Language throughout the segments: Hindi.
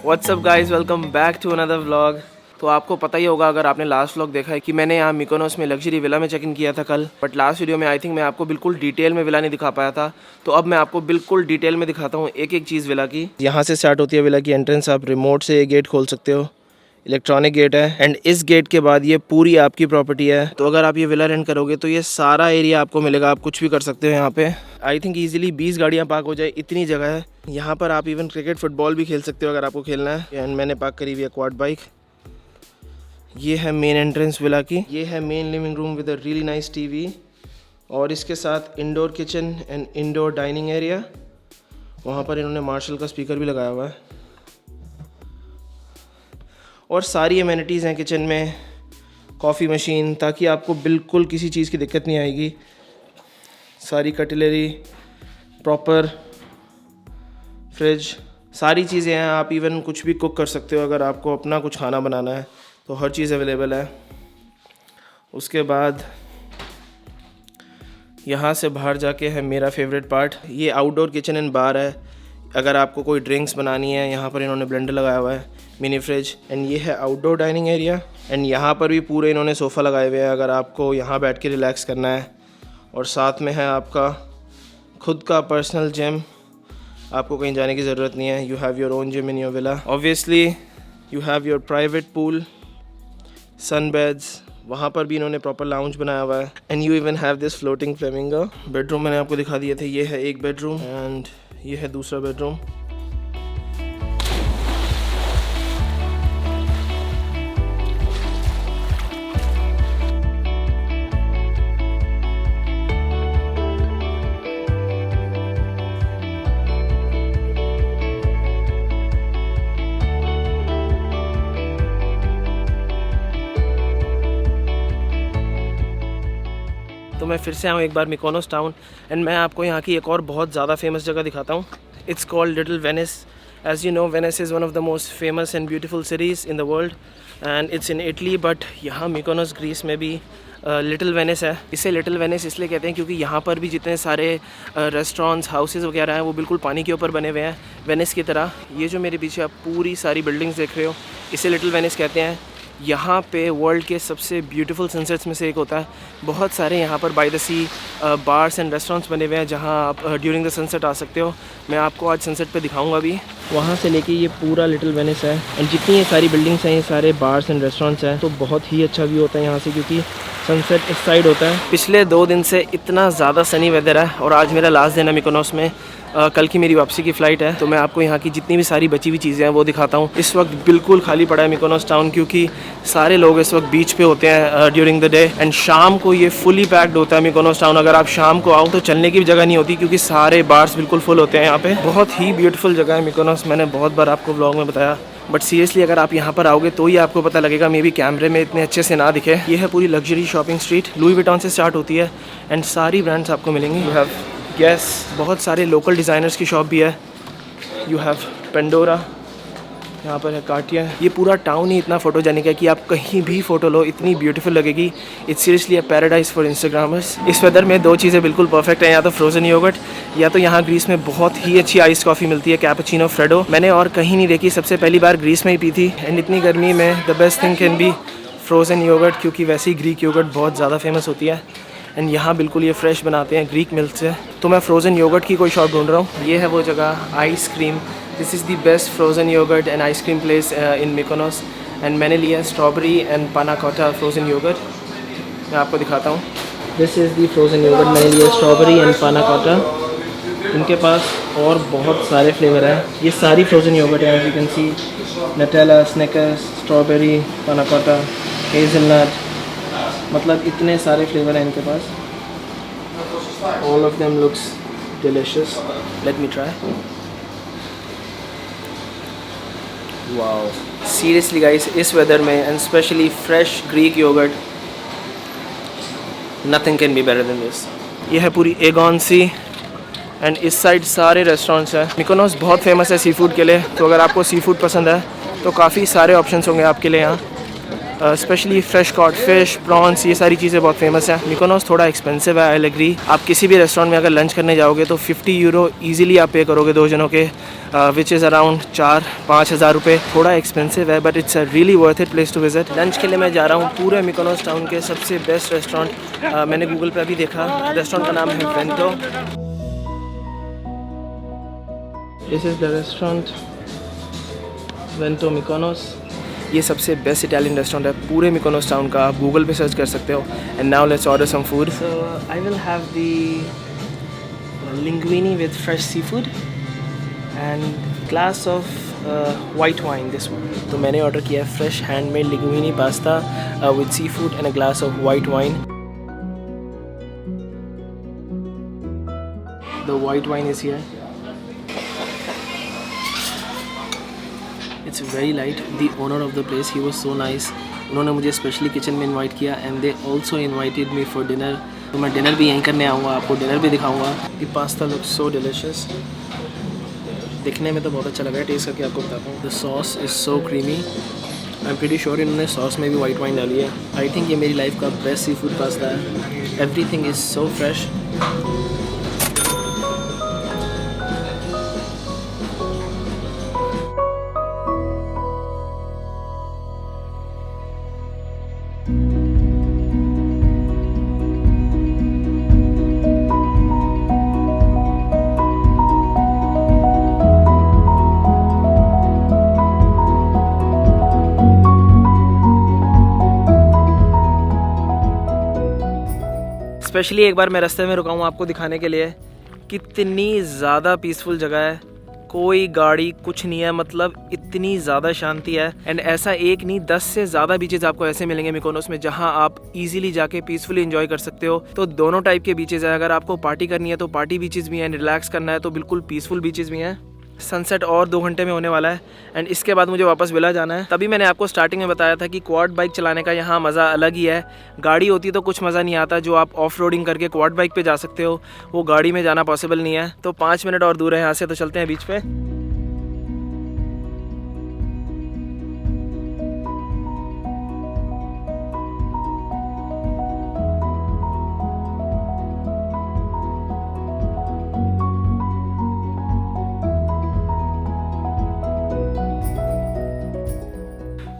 WhatsApp guys, welcome back to another vlog. तो आपको पता ही होगा अगर आपने लास्ट व्लॉग देखा है कि मैंने यहाँ मिकोनोस में लग्जरी विला में चेक इन किया था कल। बट लास्ट वीडियो में आई थिंक मैं आपको बिल्कुल डिटेल में विला नहीं दिखा पाया था। तो अब मैं आपको बिल्कुल डिटेल में दिखाता हूँ एक एक चीज़ विला की। यहाँ से स्टार्ट होती है विला की एंट्रेंस। आप रिमोट से ये गेट खोल सकते हो, इलेक्ट्रॉनिक गेट है। एंड इस गेट के बाद ये पूरी आपकी प्रॉपर्टी है। तो अगर आप ये विला रेंट करोगे तो ये सारा एरिया आपको मिलेगा, आप कुछ भी कर सकते हो यहाँ पे। आई थिंक इजीली 20 गाड़ियाँ पार्क हो जाए, इतनी जगह है यहाँ पर। आप इवन क्रिकेट फुटबॉल भी खेल सकते हो अगर आपको खेलना है। एंड मैंने पार्क करी हुई है क्वाड बाइक। ये है मेन एंट्रेंस विला की। ये है main living room with a really nice TV और इसके साथ indoor kitchen and indoor dining area. वहाँ पर इन्होंने मार्शल का स्पीकर भी लगाया हुआ है और सारी एमेनिटीज़ हैं किचन में। कॉफ़ी मशीन, ताकि आपको बिल्कुल किसी चीज़ की दिक्कत नहीं आएगी। सारी कटलरी, प्रॉपर फ्रिज, सारी चीज़ें हैं। आप इवन कुछ भी कुक कर सकते हो अगर आपको अपना कुछ खाना बनाना है तो हर चीज़ अवेलेबल है। उसके बाद यहाँ से बाहर जाके है मेरा फेवरेट पार्ट। ये आउटडोर किचन एंड बार है। अगर आपको कोई ड्रिंक्स बनानी है, यहाँ पर इन्होंने ब्लेंडर लगाया हुआ है, मिनी फ्रिज। एंड ये है आउटडोर डाइनिंग एरिया। एंड यहाँ पर भी पूरे इन्होंने सोफ़ा लगाए हुए हैं अगर आपको यहाँ बैठ के रिलैक्स करना है। और साथ में है आपका खुद का पर्सनल जिम। आपको कहीं जाने की ज़रूरत नहीं है। You have your own gym in your villa. Obviously you have your private pool, sun beds. वहाँ पर भी इन्होंने प्रॉपर लाउंज बनाया हुआ है। And you even have this floating flamingo. Bedroom मैंने आपको दिखा दिए थे। ये है एक बेडरूम एंड ये है दूसरा बेडरूम। तो मैं फिर से आऊँ एक बार मिकोनोस टाउन एंड मैं आपको यहाँ की एक और बहुत ज़्यादा फेमस जगह दिखाता हूँ। It's called little Venice. As you know, Venice is one of the most famous and beautiful cities in the world and it's in Italy. But यहाँ मिकोनोस ग्रीस में भी लिटिल वेनिस है। इसे लिटिल वेनिस इसलिए कहते हैं क्योंकि यहाँ पर भी जितने सारे रेस्टोरेंट्स, हाउसेस वगैरह हैं वो बिल्कुल पानी के ऊपर बने हुए हैं वेनिस की तरह। ये जो मेरे पीछे आप पूरी सारी बिल्डिंग्स देख रहे हो, इसे लिटिल वेनिस कहते हैं। यहाँ पे वर्ल्ड के सबसे ब्यूटीफुल सनसेट्स में से एक होता है। बहुत सारे यहाँ पर by the sea bars and restaurants बने हुए हैं जहाँ आप ड्यूरिंग द सनसेट आ सकते हो। मैं आपको आज सनसेट पे दिखाऊंगा भी। वहाँ से लेके ये पूरा लिटिल वेनिस है एंड जितनी ये सारी बिल्डिंग्स हैं, ये सारे बार्स एंड रेस्टोरेंट्स हैं। तो बहुत ही अच्छा व्यू होता है यहाँ से क्योंकि सनसेट इस साइड होता है। पिछले 2 दिन से इतना ज़्यादा सनी वेदर है और आज मेरा लास्ट दिन है मिकोनोस में। कल की मेरी वापसी की फ़्लाइट है। तो मैं आपको यहाँ की जितनी भी सारी बची हुई चीज़ें हैं वो दिखाता हूँ। इस वक्त बिल्कुल खाली पड़ा है मिकोनोस टाउन क्योंकि सारे लोग इस वक्त बीच पे होते हैं ड्यूरिंग द डे एंड शाम को ये फुली पैक्ड होता है मिकोनोस टाउन। अगर आप शाम को आओ तो चलने की भी जगह नहीं होती क्योंकि सारे बार्स बिल्कुल फुल होते हैं यहाँ पे। बहुत ही ब्यूटीफुल जगह है मिकोनोस, मैंने बहुत बार आपको व्लॉग में बताया। बट सीरियसली अगर आप यहाँ पर आओगे तो ही आपको पता लगेगा, मे बी कैमरे में इतने अच्छे से ना दिखे। ये है पूरी luxury shopping street. Louis Vuitton से स्टार्ट होती है एंड सारी ब्रांड्स आपको मिलेंगी। यू हैव Guess, बहुत सारे लोकल डिज़ाइनर्स की शॉप भी है। यू हैव पेंडोरा, यहाँ पर है कार्टियर। ये पूरा टाउन ही इतना फोटोजेनिक है कि आप कहीं भी फ़ोटो लो इतनी ब्यूटीफुल लगेगी। It's seriously a paradise for Instagrammers. इस वेदर में 2 चीज़ें बिल्कुल परफेक्ट हैं, या तो फ्रोज़न योगर्ट या तो यहाँ ग्रीस में बहुत ही अच्छी आइस कॉफ़ी मिलती है, कैपुचिनो फ्रेडो। मैंने और कहीं नहीं देखी, सबसे पहली बार ग्रीस में ही पी थी। एंड इतनी गर्मी में the best thing can be frozen yogurt क्योंकि वैसे ही ग्रीक योगर्ट बहुत ज़्यादा फेमस होती है एंड यहाँ बिल्कुल ये फ्रेश बनाते हैं ग्रीक मिल्क से। तो मैं फ्रोज़न योगर्ट की कोई शॉप ढूंढ रहा हूँ। ये है वो जगह, ice cream. This is the best frozen yogurt and ice cream place in Mykonos. And मैंने लिया स्ट्रॉबेरी एंड पाना कोटा फ्रोज़न योगर्ट। मैं आपको दिखाता हूँ। This is the frozen yogurt. मैंने लिया स्ट्रॉबेरी एंड पाना कोटा। इनके पास और बहुत सारे फ्लेवर हैं। ये सारी फ्रोज़न योगर्ट है, you can see Nutella, Snickers, strawberry, panna cotta, hazelnut. मतलब इतने सारे फ्लेवर हैं इनके पास। All of them looks delicious. Let me try. Wow. Seriously guys, इस वेदर में and especially fresh Greek yogurt, nothing can be better than this. ये है पूरी एगॉन सी एंड इस साइड सारे रेस्टोरेंट्स हैं। मिकोनोस बहुत फेमस है सी फूड के लिए। तो अगर आपको सी फूड पसंद है तो काफ़ी सारे ऑप्शंस होंगे आपके लिए यहाँ। Specially fresh caught fish, prawns, ये सारी चीज़ें बहुत फेमस हैं। मिकोनोस थोड़ा एक्सपेंसिव है, आई एग्री। आप किसी भी रेस्टोरेंट में अगर लंच करने जाओगे तो 50 यूरो ईजिली आप पे करोगे 2 जनों के, विच इज़ अराउंड 4-5 हज़ार रुपये। थोड़ा एक्सपेंसिव है but it's a really worth it place to visit. Lunch के लिए मैं जा रहा हूँ पूरे मिकोनोस टाउन के सबसे बेस्ट रेस्टोरेंट। मैंने गूगल पे अभी देखा, रेस्टोरेंट का नाम है Vento. This is the restaurant Vento Mykonos. ये सबसे बेस्ट इटालियन रेस्टोरेंट है पूरे मिकोनोस टाउन का, आप गूगल पे सर्च कर सकते हो। And now let's order some food. So I will have the linguine with fresh seafood and glass of white wine, this one. तो मैंने ऑर्डर किया है fresh handmade linguine pasta with seafood and a glass of white wine. The white wine is here. It's very light. The owner of the place, he was so nice. उन्होंने मुझे स्पेशली किचन में इनवाइट किया and they also invited me for dinner. तो मैं डिनर भी यहीं करने आऊँगा, आपको डिनर भी दिखाऊँगा। ये पास्ता लुक्स सो डिलिशियस, दिखने में तो बहुत अच्छा लग रहा है, टेस्ट करके आपको बताता हूँ। The sauce is so creamy. I am pretty sure इन्होंने सॉस में भी वाइट वाइन डाली है। आई थिंक ये मेरी लाइफ का बेस्ट सी फूड पास्ता है। Everything is so fresh. Specially एक बार मैं रास्ते में रुका हूँ आपको दिखाने के लिए कितनी ज़्यादा पीसफुल जगह है। कोई गाड़ी कुछ नहीं है, मतलब इतनी ज़्यादा शांति है। एंड ऐसा एक नहीं 10 से ज़्यादा बीचेस आपको ऐसे मिलेंगे मिकोनोस में जहाँ आप इजीली जाके पीसफुली एंजॉय कर सकते हो। तो दोनों टाइप के बीचेस हैं। अगर आपको पार्टी करनी है तो पार्टी बीचेस भी हैं, रिलैक्स करना है तो बिल्कुल पीसफुल बीचेस भी हैं। सनसेट और 2 घंटे में होने वाला है एंड इसके बाद मुझे वापस विला जाना है। तभी मैंने आपको स्टार्टिंग में बताया था कि क्वाड बाइक चलाने का यहाँ मज़ा अलग ही है। गाड़ी होती तो कुछ मज़ा नहीं आता, जो आप ऑफ रोडिंग करके क्वाड बाइक पे जा सकते हो वो गाड़ी में जाना पॉसिबल नहीं है। तो 5 मिनट और दूर है यहाँ से, तो चलते हैं बीच पे।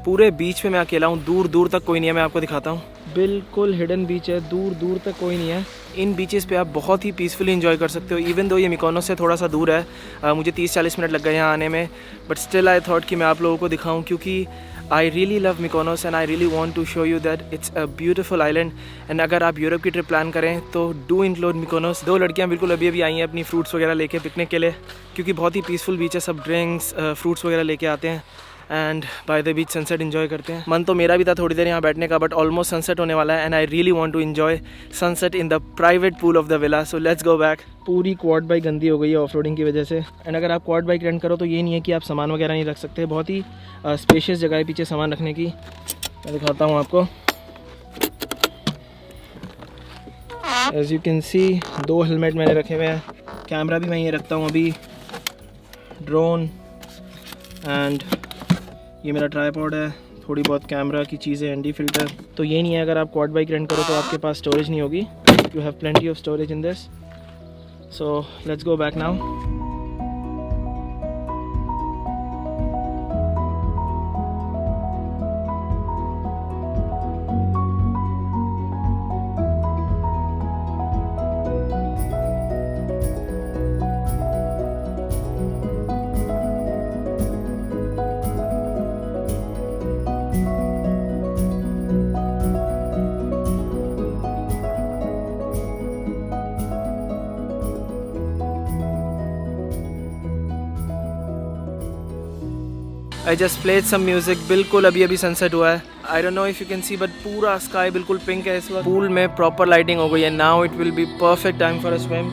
पूरे बीच पे मैं अकेला हूँ, दूर दूर तक कोई नहीं है। मैं आपको दिखाता हूँ, बिल्कुल हिडन बीच है, दूर दूर तक कोई नहीं है। इन बीचेस पे आप बहुत ही पीसफुली एंजॉय कर सकते हो। इवन दो ये मिकोनोस से थोड़ा सा दूर है, मुझे 30-40 मिनट लग गए यहाँ आने में, बट स्टिल आई थॉट कि मैं आप लोगों को दिखाऊँ क्योंकि I really love Mykonos and I really want to show you that it's a beautiful island. And अगर आप यूरोप की ट्रिप प्लान करें तो डू इंक्लूड मिकोनोस। 2 लड़कियाँ बिल्कुल अभी अभी आई हैं अपनी फ्रूट्स वगैरह लेके पिकनिक के लिए, क्योंकि बहुत ही पीसफुल बीच है। सब ड्रिंक्स फ्रूट्स वगैरह लेके आते हैं and by the beach sunset enjoy करते हैं। मन तो मेरा भी था थोड़ी देर यहाँ बैठने का, बट ऑलमोस्ट सनसेट होने वाला है and I really want to enjoy sunset in the private pool of the villa. So let's go back. पूरी क्वाड बाइक गंदी हो गई है ऑफ रोडिंग की वजह से। एंड अगर आप क्वाड बाइक रेंट करो तो ये नहीं है कि आप सामान वगैरह नहीं रख सकते। बहुत ही स्पेशियस जगह है पीछे सामान रखने की। मैं दिखाता हूँ आपको। As you can see 2 helmet मैंने रखे हुए हैं, कैमरा भी मैं ये रखता हूँ अभी, ड्रोन, एंड ये मेरा ट्राइपॉड है, थोड़ी बहुत कैमरा की चीज़ें, एनडी फिल्टर। तो ये नहीं है अगर आप क्वाड बाइक रेंट करो तो आपके पास स्टोरेज नहीं होगी। You have plenty of storage in this. So let's go back now. I just played some music। बिल्कुल अभी अभी सनसेट हुआ है। I don't know if you can see but पूरा स्काई बिल्कुल पिंक है इस वक्त। पूल में प्रॉपर लाइटिंग हो गई है। Now it will be perfect time for a swim।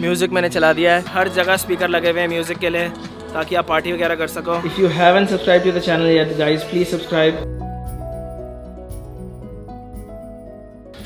Music मैंने चला दिया है, हर जगह स्पीकर लगे हुए हैं म्यूज़िक के लिए ताकि आप पार्टी वगैरह कर सको। If you haven't subscribed to the channel yet guys, please subscribe।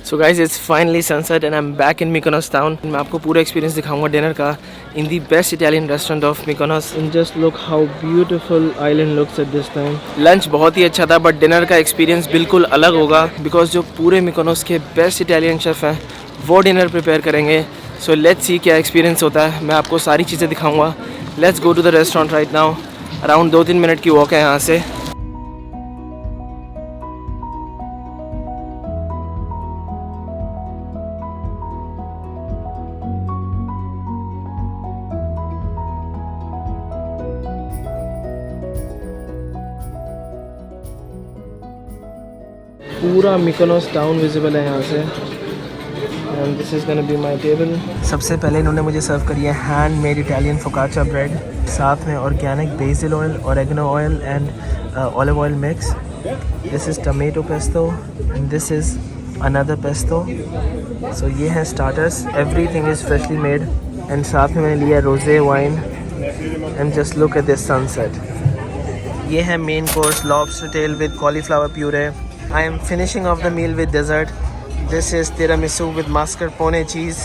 So guys, it's finally sunset and I'm back in Mykonos town। मैं आपको पूरा एक्सपीरियंस दिखाऊंगा डिनर का in the best Italian restaurant of Mykonos. And just look how beautiful island looks at this time. Lunch बहुत ही अच्छा था, but dinner का experience बिल्कुल अलग होगा because जो पूरे Mykonos के best Italian chef हैं वो dinner prepare करेंगे. So let's see क्या experience होता है. मैं आपको सारी चीज़ें दिखाऊंगा. Let's go to the restaurant right now. Around 2-3 minute की walk है यहाँ से. पूरा मिकोनोस टाउन विजिबल है यहाँ से. And this is gonna be my table. सबसे पहले इन्होंने मुझे सर्व करी है hand made Italian focaccia bread, साथ में organic basil oil, oregano oil and olive oil mix. This is tomato pesto and this is another pesto. So ये है starters. Everything is freshly made. And साथ में मैंने लिया rose wine. And just look at this sunset. ये है main course, lobster tell with cauliflower puree. I am finishing off the meal with dessert. This is tiramisu with mascarpone cheese.